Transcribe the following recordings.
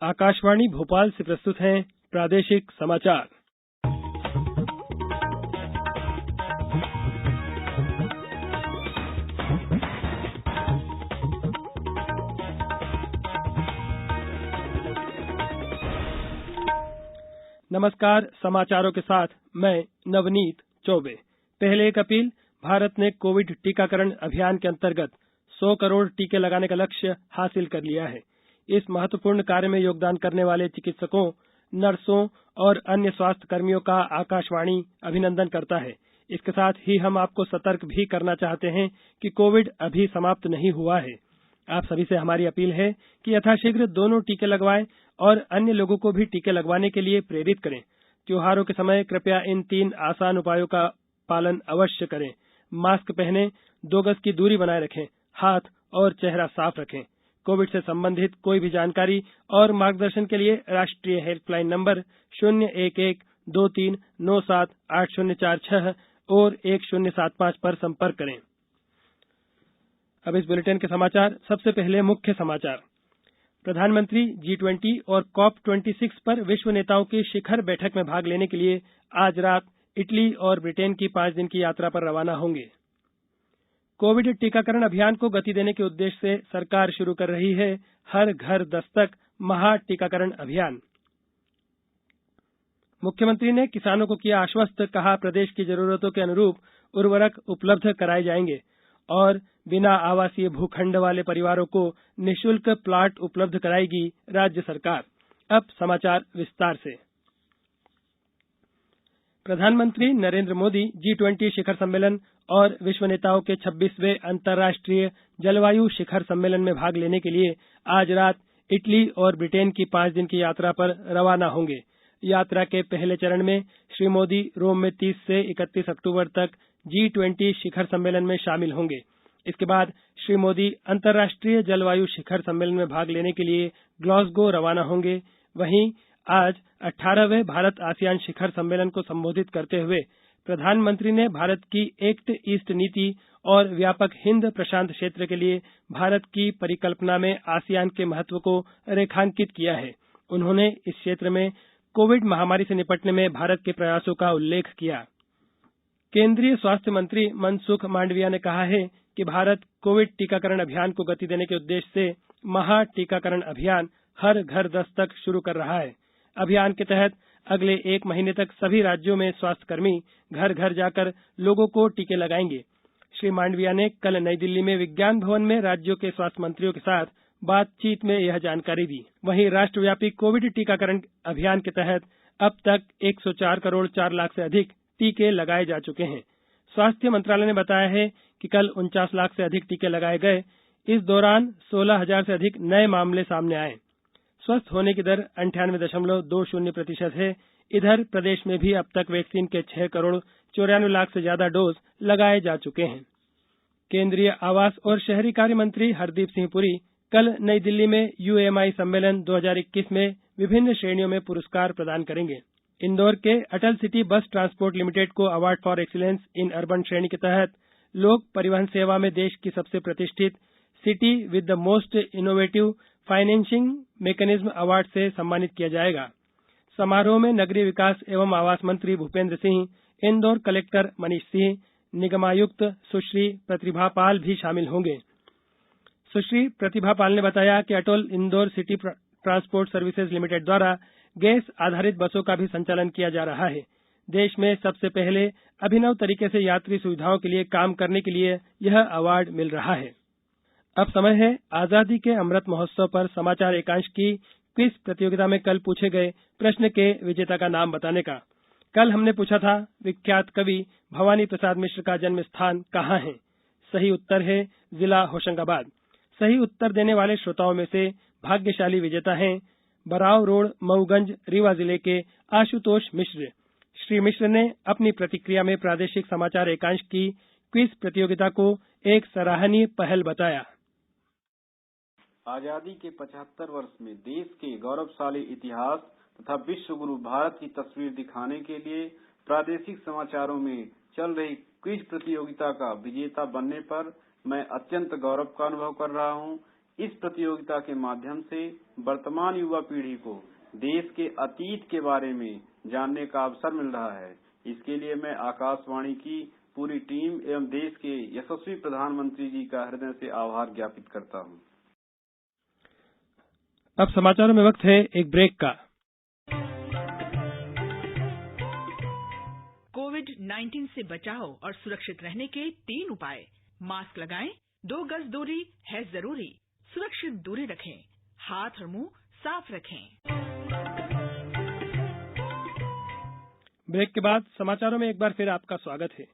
आकाशवाणी भोपाल से प्रस्तुत हैं प्रादेशिक समाचार। नमस्कार, समाचारों के साथ मैं नवनीत चौबे। पहले एक अपील। भारत ने कोविड टीकाकरण अभियान के अंतर्गत 100 करोड़ टीके लगाने का लक्ष्य हासिल कर लिया है। इस महत्वपूर्ण कार्य में योगदान करने वाले चिकित्सकों, नर्सों और अन्य स्वास्थ्य कर्मियों का आकाशवाणी अभिनंदन करता है। इसके साथ ही हम आपको सतर्क भी करना चाहते हैं कि कोविड अभी समाप्त नहीं हुआ है। आप सभी से हमारी अपील है कि यथाशीघ्र दोनों टीके लगवाएं और अन्य लोगों को भी टीके लगवाने के लिए प्रेरित करें। त्योहारों के समय कृपया इन 3 आसान उपायों का पालन अवश्य करें। मास्क पहनें, 2 गज की दूरी बनाए रखें, हाथ और चेहरा साफ रखें। कोविड से संबंधित कोई भी जानकारी और मार्गदर्शन के लिए राष्ट्रीय हेल्पलाइन नंबर 011-2397-8046 और 1075 पर संपर्क करें। अब इस बुलेटिन के समाचार। सबसे पहले मुख्य समाचार। प्रधानमंत्री G20 और COP26 पर विश्व नेताओं की शिखर बैठक में भाग लेने के लिए आज रात इटली और ब्रिटेन की 5 दिन की यात्रा पर रवाना होंगे। कोविड टीकाकरण अभियान को गति देने के उद्देश्य से सरकार शुरू कर रही है हर घर दस्तक महा टीकाकरण अभियान। मुख्यमंत्री ने किसानों को किया आश्वस्त, कहा प्रदेश की जरूरतों के अनुरूप उर्वरक उपलब्ध कराए जाएंगे और बिना आवासीय भूखंड वाले परिवारों को निःशुल्क प्लाट उपलब्ध कराएगी राज्य सरकार। अब समाचार विस्तार से। प्रधानमंत्री नरेंद्र मोदी G20 शिखर सम्मेलन और विश्व नेताओं के 26वें अंतर्राष्ट्रीय जलवायु शिखर सम्मेलन में भाग लेने के लिए आज रात इटली और ब्रिटेन की 5 दिन की यात्रा पर रवाना होंगे। यात्रा के पहले चरण में श्री मोदी रोम में 30 से 31 अक्टूबर तक G20 शिखर सम्मेलन में शामिल होंगे। इसके बाद श्री मोदी अंतर्राष्ट्रीय जलवायु शिखर सम्मेलन में भाग लेने के लिए ग्लासगो रवाना होंगे। वहीं आज 18वें भारत आसियान शिखर सम्मेलन को संबोधित करते हुए प्रधानमंत्री ने भारत की एक्ट ईस्ट नीति और व्यापक हिंद प्रशांत क्षेत्र के लिए भारत की परिकल्पना में आसियान के महत्व को रेखांकित किया है। उन्होंने इस क्षेत्र में कोविड महामारी से निपटने में भारत के प्रयासों का उल्लेख किया। केंद्रीय स्वास्थ्य मंत्री मनसुख मांडविया ने कहा है कि भारत कोविड टीकाकरण अभियान को गति देने के उद्देश्य से महा टीकाकरण अभियान हर घर दस्तक शुरू कर रहा है। अभियान के तहत अगले 1 महीने तक सभी राज्यों में स्वास्थ्यकर्मी घर घर जाकर लोगों को टीके लगाएंगे। श्री मांडविया ने कल नई दिल्ली में विज्ञान भवन में राज्यों के स्वास्थ्य मंत्रियों के साथ बातचीत में यह जानकारी दी। वहीं राष्ट्रव्यापी कोविड टीकाकरण अभियान के तहत अब तक 104 करोड़ 4 लाख से अधिक टीके लगाए जा चुके हैं। स्वास्थ्य मंत्रालय ने बताया है कि कल 49 लाख से अधिक टीके लगाए गए। इस दौरान 16,000 से अधिक नए मामले सामने आए। स्वस्थ होने की दर 98.20% है। इधर प्रदेश में भी अब तक वैक्सीन के 6 करोड़ 94 लाख से ज्यादा डोज लगाए जा चुके हैं। केंद्रीय आवास और शहरी कार्य मंत्री हरदीप सिंह पुरी कल नई दिल्ली में UMI सम्मेलन 2021 में विभिन्न श्रेणियों में पुरस्कार प्रदान करेंगे। इंदौर के अटल सिटी बस ट्रांसपोर्ट लिमिटेड को award for excellence in urban श्रेणी के तहत लोक परिवहन सेवा में देश की सबसे प्रतिष्ठित city with the most innovative financing mechanism award से सम्मानित किया जाएगा। समारोह में नगरीय विकास एवं आवास मंत्री भूपेंद्र सिंह, इंदौर कलेक्टर मनीष सिंह, निगमायुक्त सुश्री प्रतिभा पाल भी शामिल होंगे। सुश्री प्रतिभा पाल ने बताया कि Atal Indore city transport services limited द्वारा गैस आधारित बसों का भी संचालन किया जा रहा है। देश में सबसे पहले अभिनव तरीके से यात्री सुविधाओं के लिए काम करने के लिए यह अवार्ड मिल रहा है। अब समय है आजादी के अमृत महोत्सव पर समाचार एकांश की क्विज प्रतियोगिता में कल पूछे गए प्रश्न के विजेता का नाम बताने का। कल हमने पूछा था विख्यात कवि भवानी प्रसाद मिश्र का जन्म स्थान कहाँ है। सही उत्तर है जिला होशंगाबाद। सही उत्तर देने वाले श्रोताओं में से भाग्यशाली विजेता हैं बराव रोड मऊगंज रीवा जिले के आशुतोष मिश्र। श्री मिश्र ने अपनी प्रतिक्रिया में प्रादेशिक समाचार एकांश की क्विज प्रतियोगिता को एक सराहनीय पहल बताया। आजादी के 75 वर्ष में देश के गौरवशाली इतिहास तथा विश्व गुरु भारत की तस्वीर दिखाने के लिए प्रादेशिक समाचारों में चल रही क्विज प्रतियोगिता का विजेता बनने पर मैं अत्यंत गौरव का अनुभव कर रहा हूं। इस प्रतियोगिता के माध्यम से वर्तमान युवा पीढ़ी को देश के अतीत के बारे में जानने का अवसर मिल रहा है। इसके लिए मैं आकाशवाणी की पूरी टीम एवं देश के यशस्वी प्रधानमंत्री जी का हृदय से आभार ज्ञापित करता हूं। अब समाचारों में वक्त है एक ब्रेक का। कोविड-19 से बचाव और सुरक्षित रहने के 3 उपाय। मास्क लगाएं, 2 गज दूरी है जरूरी, सुरक्षित दूरी रखें, हाथ और मुंह साफ रखें। ब्रेक के बाद समाचारों में एक बार फिर आपका स्वागत है।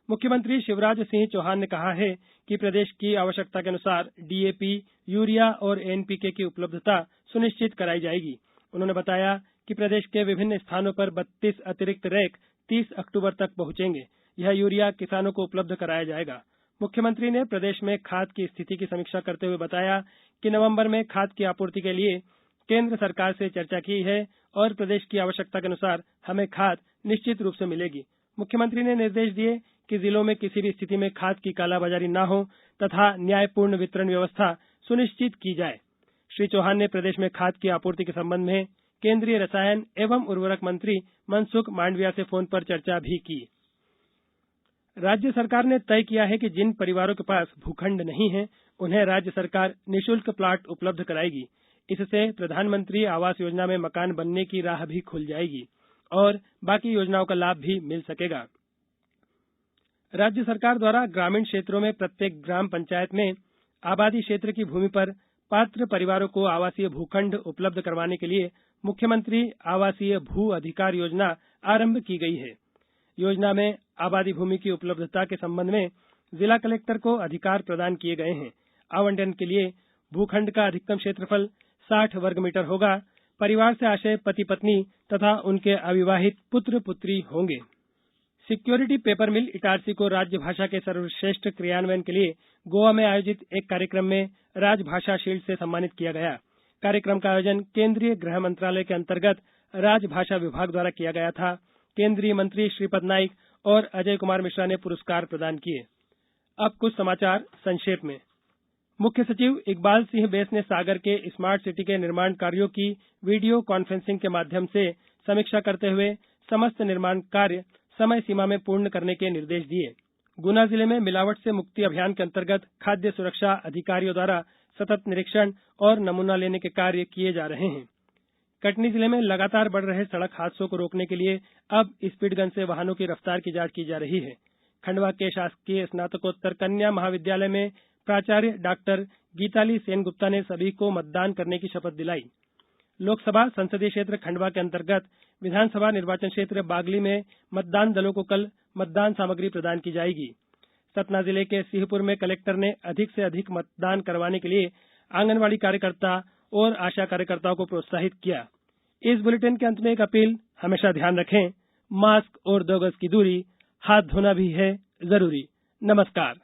मुख्यमंत्री शिवराज सिंह चौहान ने कहा है कि प्रदेश की आवश्यकता के अनुसार डीएपी, यूरिया और एनपीके की उपलब्धता सुनिश्चित कराई जाएगी। उन्होंने बताया कि प्रदेश के विभिन्न स्थानों पर 32 अतिरिक्त रैक 30 अक्टूबर तक पहुंचेंगे। यह यूरिया किसानों को उपलब्ध कराया जाएगा। मुख्यमंत्री ने प्रदेश में खाद की स्थिति की समीक्षा करते हुए बताया कि नवंबर में खाद की आपूर्ति के लिए केंद्र सरकार से चर्चा की है और प्रदेश की आवश्यकता के अनुसार हमें खाद निश्चित रूप से मिलेगी। मुख्यमंत्री ने निर्देश दिए कि जिलों में किसी भी स्थिति में खाद की कालाबाजारी न हो तथा न्यायपूर्ण वितरण व्यवस्था सुनिश्चित की जाए। श्री चौहान ने प्रदेश में खाद की आपूर्ति के संबंध में केंद्रीय रसायन एवं उर्वरक मंत्री मनसुख मांडविया से फोन पर चर्चा भी की। राज्य सरकार ने तय किया है कि जिन परिवारों के पास भूखंड नहीं है उन्हें राज्य सरकार निःशुल्क प्लाट उपलब्ध कराएगी। इससे प्रधानमंत्री आवास योजना में मकान बनने की राह भी खुल जाएगी और बाकी योजनाओं का लाभ भी मिल सकेगा। राज्य सरकार द्वारा ग्रामीण क्षेत्रों में प्रत्येक ग्राम पंचायत में आबादी क्षेत्र की भूमि पर पात्र परिवारों को आवासीय भूखंड उपलब्ध करवाने के लिए मुख्यमंत्री आवासीय भू अधिकार योजना आरंभ की गई है। योजना में आबादी भूमि की उपलब्धता के संबंध में जिला कलेक्टर को अधिकार प्रदान किए गए हैं। आवंटन के लिए भूखंड का अधिकतम क्षेत्रफल 60 वर्ग मीटर होगा। परिवार से आशय पति पत्नी तथा उनके अविवाहित पुत्र पुत्री होंगे। सिक्योरिटी पेपर मिल इटारसी को राजभाषा के सर्वश्रेष्ठ क्रियान्वयन के लिए गोवा में आयोजित एक कार्यक्रम में राजभाषा शील्ड से सम्मानित किया गया। कार्यक्रम का आयोजन केंद्रीय गृह मंत्रालय के अंतर्गत राजभाषा विभाग द्वारा किया गया था। केंद्रीय मंत्री श्रीपद नाइक और अजय कुमार मिश्रा ने पुरस्कार प्रदान किए। अब कुछ समाचार संक्षेप में। मुख्य सचिव इकबाल सिंह बेस ने सागर के स्मार्ट सिटी के निर्माण कार्यों की वीडियो कॉन्फ्रेंसिंग के माध्यम से समीक्षा करते हुए समस्त निर्माण कार्य समय सीमा में पूर्ण करने के निर्देश दिए। गुना जिले में मिलावट से मुक्ति अभियान के अंतर्गत खाद्य सुरक्षा अधिकारियों द्वारा सतत निरीक्षण और नमूना लेने के कार्य किए जा रहे हैं। कटनी जिले में लगातार बढ़ रहे सड़क हादसों को रोकने के लिए अब स्पीड गन से वाहनों की रफ्तार की जांच की जा रही है। खंडवा के शासकीय स्नातकोत्तर कन्या महाविद्यालय में प्राचार्य डॉक्टर गीताली सेनगुप्ता ने सभी को मतदान करने की शपथ दिलाई। लोकसभा संसदीय क्षेत्र खंडवा के अंतर्गत विधानसभा निर्वाचन क्षेत्र बागली में मतदान दलों को कल मतदान सामग्री प्रदान की जाएगी। सतना जिले के सिंहपुर में कलेक्टर ने अधिक से अधिक मतदान करवाने के लिए आंगनवाड़ी कार्यकर्ता और आशा कार्यकर्ताओं को प्रोत्साहित किया। इस बुलेटिन के अंत में एक अपील, हमेशा ध्यान रखें, मास्क और 2 गज की दूरी, हाथ धोना भी है जरूरी। नमस्कार।